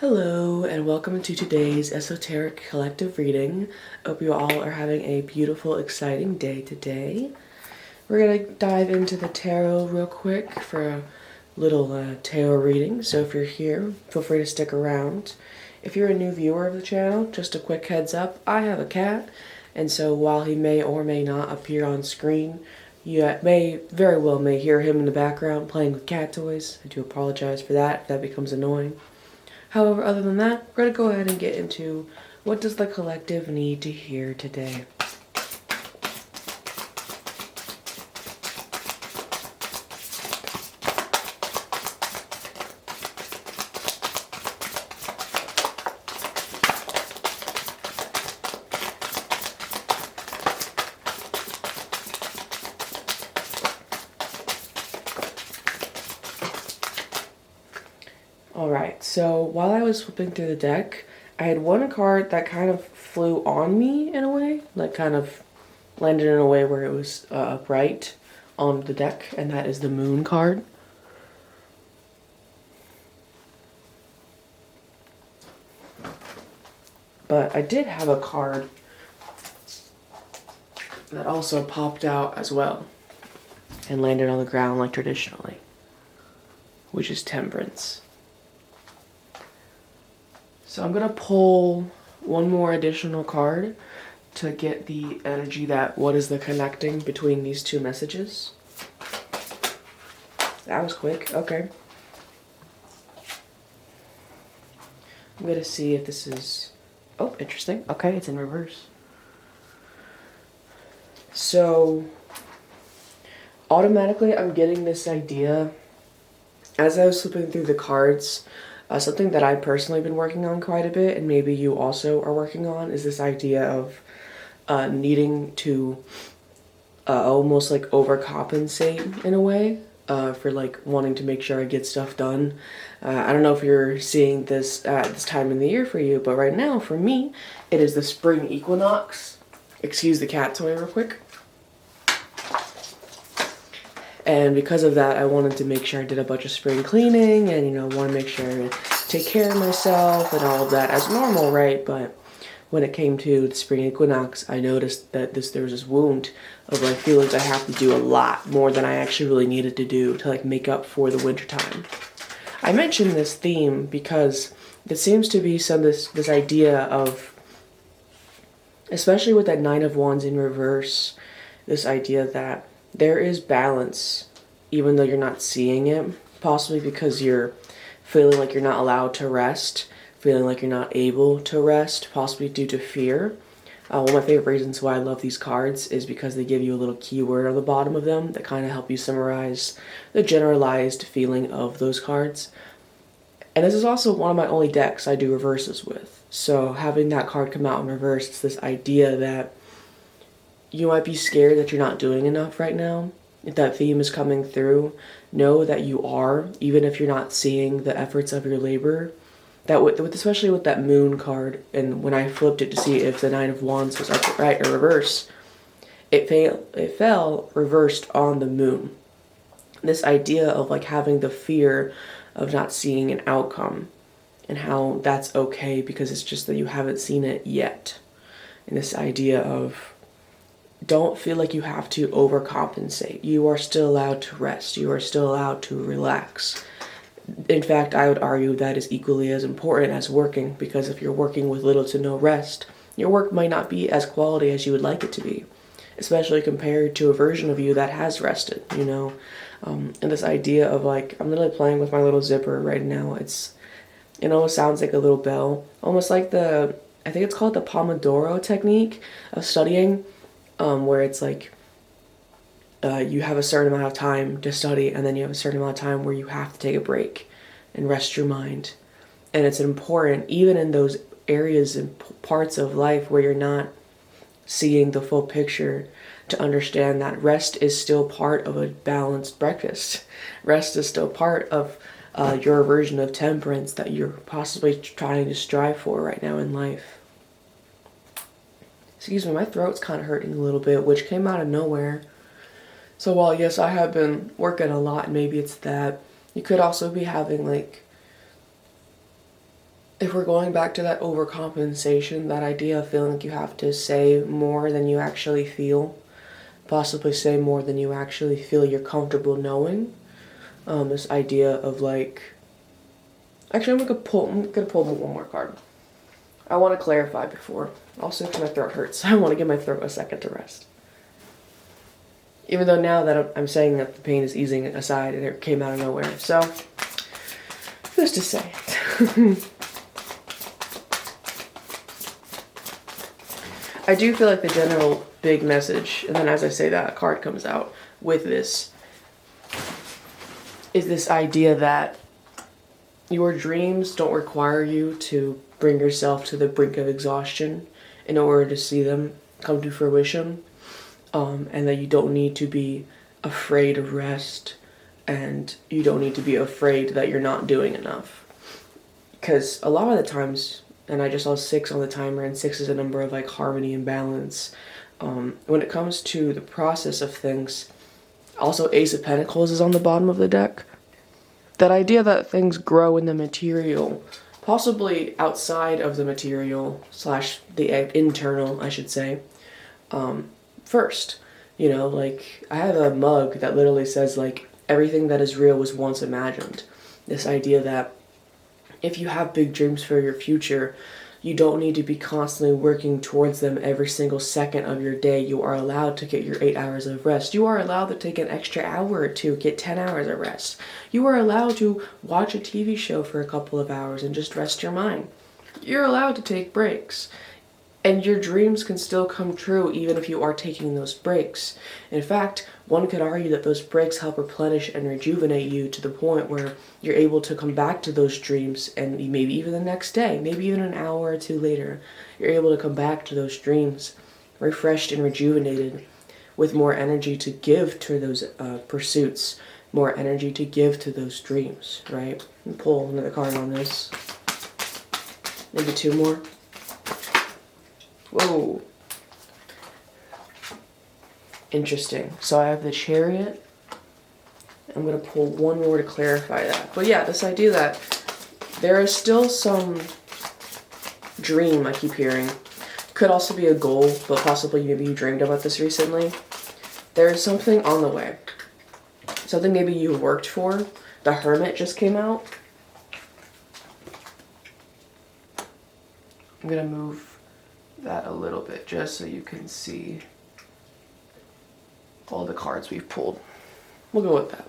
Hello and welcome to today's esoteric collective reading. Hope you all are having a beautiful, exciting day today. We're going to dive into the tarot real quick for a little tarot reading. So if you're here, feel free to stick around. If you're a new viewer of the channel, just a quick heads up, I have a cat. And so while he may or may not appear on screen, you very well hear him in the background playing with cat toys. I do apologize for that if that becomes annoying. However, other than that, we're going to go ahead and get into what does the collective need to hear today. Alright, so while I was flipping through the deck, I had one card that kind of flew on me in a way, like kind of landed in a way where it was upright on the deck, and that is the Moon card. But I did have a card that also popped out as well and landed on the ground like traditionally, which is Temperance. So I'm going to pull one more additional card to get the energy that what is the connecting between these two messages. That was quick. Okay. I'm going to see if this is... Oh, interesting. Okay, it's in reverse. So automatically I'm getting this idea as I was flipping through the cards. Something that I've personally been working on quite a bit, and maybe you also are working on, is this idea of needing to almost like overcompensate in a way for like wanting to make sure I get stuff done. I don't know if you're seeing this at this time in the year for you, but right now for me, it is the spring equinox. Excuse the cat toy real quick. And because of that, I wanted to make sure I did a bunch of spring cleaning and, want to make sure to take care of myself and all of that as normal, right? But when it came to the spring equinox, I noticed that there was this wound of like feelings I have to do a lot more than I actually really needed to do to like make up for the winter time. I mentioned this theme because it seems to be this idea of, especially with that Nine of Wands in reverse, this idea that there is balance, even though you're not seeing it, possibly because you're feeling like you're not allowed to rest, feeling like you're not able to rest, possibly due to fear. One of my favorite reasons why I love these cards is because they give you a little keyword on the bottom of them that kind of help you summarize the generalized feeling of those cards. And this is also one of my only decks I do reverses with. So having that card come out in reverse, it's this idea that you might be scared that you're not doing enough right now. If that theme is coming through, know that you are, even if you're not seeing the efforts of your labor. Especially with that Moon card, and when I flipped it to see if the Nine of Wands was upright or reverse, it fell reversed on the Moon. This idea of like having the fear of not seeing an outcome and how that's okay because it's just that you haven't seen it yet. And this idea of don't feel like you have to overcompensate. You are still allowed to rest. You are still allowed to relax. In fact, I would argue that is equally as important as working, because if you're working with little to no rest, your work might not be as quality as you would like it to be, especially compared to a version of you that has rested, And this idea of like, I'm literally playing with my little zipper right now. It almost sounds like a little bell, almost like I think it's called the Pomodoro technique of studying. Where it's like you have a certain amount of time to study, and then you have a certain amount of time where you have to take a break and rest your mind. And it's important, even in those areas and parts of life where you're not seeing the full picture, to understand that rest is still part of a balanced breakfast. Rest is still part of your version of temperance that you're possibly trying to strive for right now in life. Excuse me, my throat's kind of hurting a little bit, which came out of nowhere. So while yes, I have been working a lot, and maybe it's that, you could also be having like if we're going back to that overcompensation, that idea of feeling like you have to say more than you actually feel, possibly say more than you actually feel you're comfortable knowing, this idea of like, actually I'm gonna pull one more card. I want to clarify before, also because my throat hurts. I want to give my throat a second to rest. Even though now that I'm saying that the pain is easing aside and it came out of nowhere. So, who's to say? I do feel like the general big message, and then as I say that, a card comes out with this, is this idea that your dreams don't require you to bring yourself to the brink of exhaustion in order to see them come to fruition, and that you don't need to be afraid of rest, and you don't need to be afraid that you're not doing enough. Because a lot of the times, and I just saw 6 on the timer, and 6 is a number of like harmony and balance. When it comes to the process of things, also Ace of Pentacles is on the bottom of the deck. That idea that things grow in the material, possibly outside of the material / the internal, I should say, first. You know, like, I have a mug that literally says, like, everything that is real was once imagined. This idea that if you have big dreams for your future, you don't need to be constantly working towards them every single second of your day. You are allowed to get your 8 hours of rest. You are allowed to take an extra hour or two, get 10 hours of rest. You are allowed to watch a TV show for a couple of hours and just rest your mind. You're allowed to take breaks. And your dreams can still come true even if you are taking those breaks. In fact, one could argue that those breaks help replenish and rejuvenate you to the point where you're able to come back to those dreams, and maybe even the next day, maybe even an hour or two later, you're able to come back to those dreams refreshed and rejuvenated with more energy to give to those pursuits, more energy to give to those dreams, right? And pull another card on this. Maybe 2 more. Whoa. Interesting. So I have the Chariot. I'm going to pull one more to clarify that. But yeah, this idea that there is still some dream I keep hearing. Could also be a goal, but possibly maybe you dreamed about this recently. There is something on the way. Something maybe you worked for. The Hermit just came out. I'm going to move that a little bit just so you can see all the cards we've pulled. We'll go with that.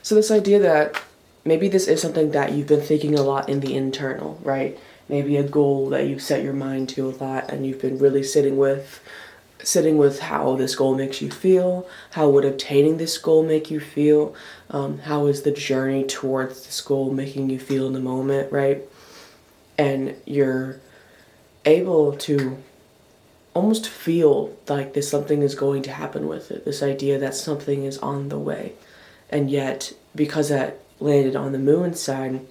So this idea that maybe this is something that you've been thinking a lot in the internal, right? Maybe a goal that you've set your mind to a lot and you've been really sitting with how this goal makes you feel, how would obtaining this goal make you feel, how is the journey towards this goal making you feel in the moment, right? And you're able to almost feel like this something is going to happen with it, this idea that something is on the way. And yet, because that landed on the moon side,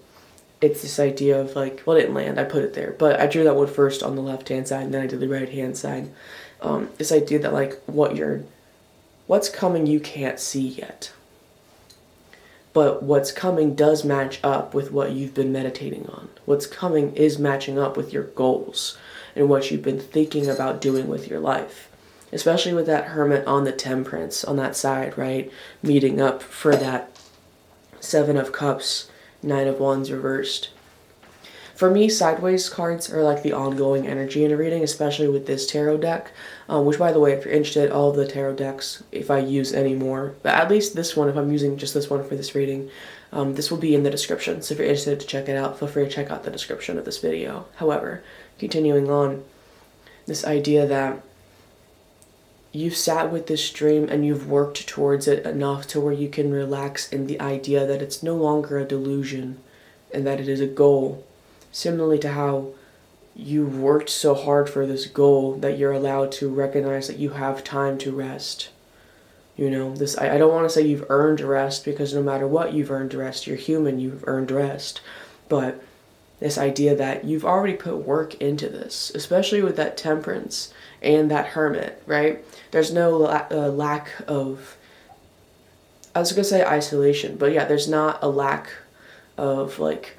it's this idea of like, well, it didn't land, I put it there, but I drew that one first on the left hand side and then I did the right hand side. This idea that like what's coming you can't see yet, but what's coming does match up with what you've been meditating on. What's coming is matching up with your goals and what you've been thinking about doing with your life. Especially with that Hermit on the Temperance on that side, right? Meeting up for that 7 of Cups, 9 of Wands reversed. For me, sideways cards are like the ongoing energy in a reading, especially with this tarot deck. Which, by the way, if you're interested, all of the tarot decks, if I use any more, but at least this one, if I'm using just this one for this reading, this will be in the description. So if you're interested to check it out, feel free to check out the description of this video. However, continuing on, this idea that you've sat with this dream and you've worked towards it enough to where you can relax in the idea that it's no longer a delusion and that it is a goal. Similarly to how you worked so hard for this goal that you're allowed to recognize that you have time to rest. You know, this I don't want to say you've earned rest, because no matter what, you've earned rest. You're human, you've earned rest. But this idea that you've already put work into this, especially with that Temperance and that Hermit, right? There's no lack of, I was going to say isolation, but yeah, there's not a lack of like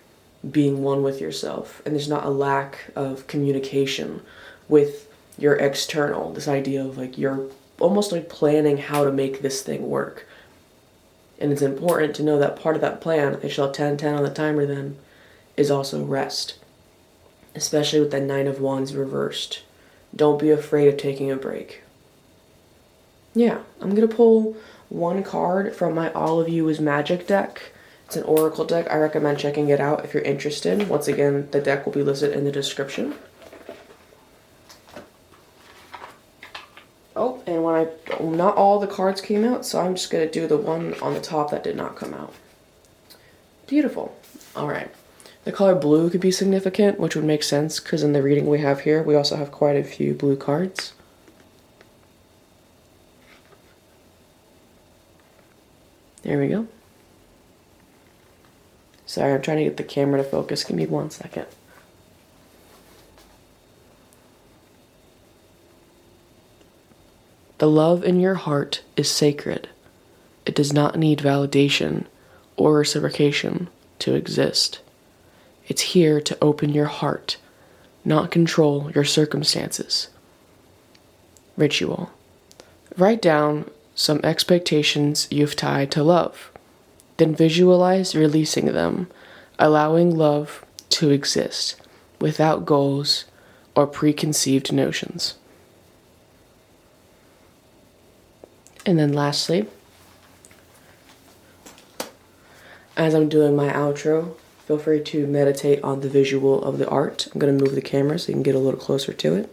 being one with yourself, and there's not a lack of communication with your external. This idea of like you're almost like planning how to make this thing work. And it's important to know that part of that plan, I shall 10-10 on the timer then, is also rest. Especially with the Nine of Wands reversed. Don't be afraid of taking a break. Yeah, I'm going to pull one card from my All of You is Magic deck. It's an oracle deck. I recommend checking it out if you're interested. Once again, the deck will be listed in the description. Oh, and not all the cards came out, so I'm just going to do the one on the top that did not come out. Beautiful. All right. The color blue could be significant, which would make sense, because in the reading we have here, we also have quite a few blue cards. There we go. Sorry, I'm trying to get the camera to focus. Give me 1 second. The love in your heart is sacred. It does not need validation or reciprocation to exist. It's here to open your heart, not control your circumstances. Ritual. Write down some expectations you've tied to love. Then visualize releasing them, allowing love to exist without goals or preconceived notions. And then lastly, as I'm doing my outro, feel free to meditate on the visual of the art. I'm going to move the camera so you can get a little closer to it.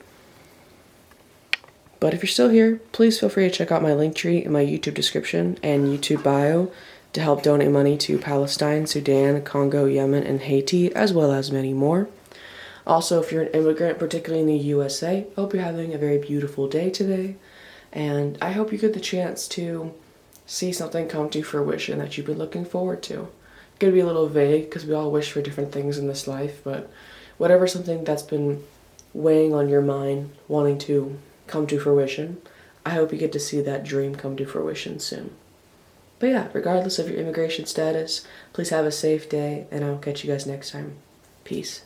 But if you're still here, please feel free to check out my linktree in my YouTube description and YouTube bio to help donate money to Palestine, Sudan, Congo, Yemen, and Haiti, as well as many more. Also, if you're an immigrant, particularly in the USA, I hope you're having a very beautiful day today. And I hope you get the chance to see something come to fruition that you've been looking forward to. It's going to be a little vague because we all wish for different things in this life, but whatever something that's been weighing on your mind, wanting to come to fruition, I hope you get to see that dream come to fruition soon. But yeah, regardless of your immigration status, please have a safe day, and I'll catch you guys next time. Peace.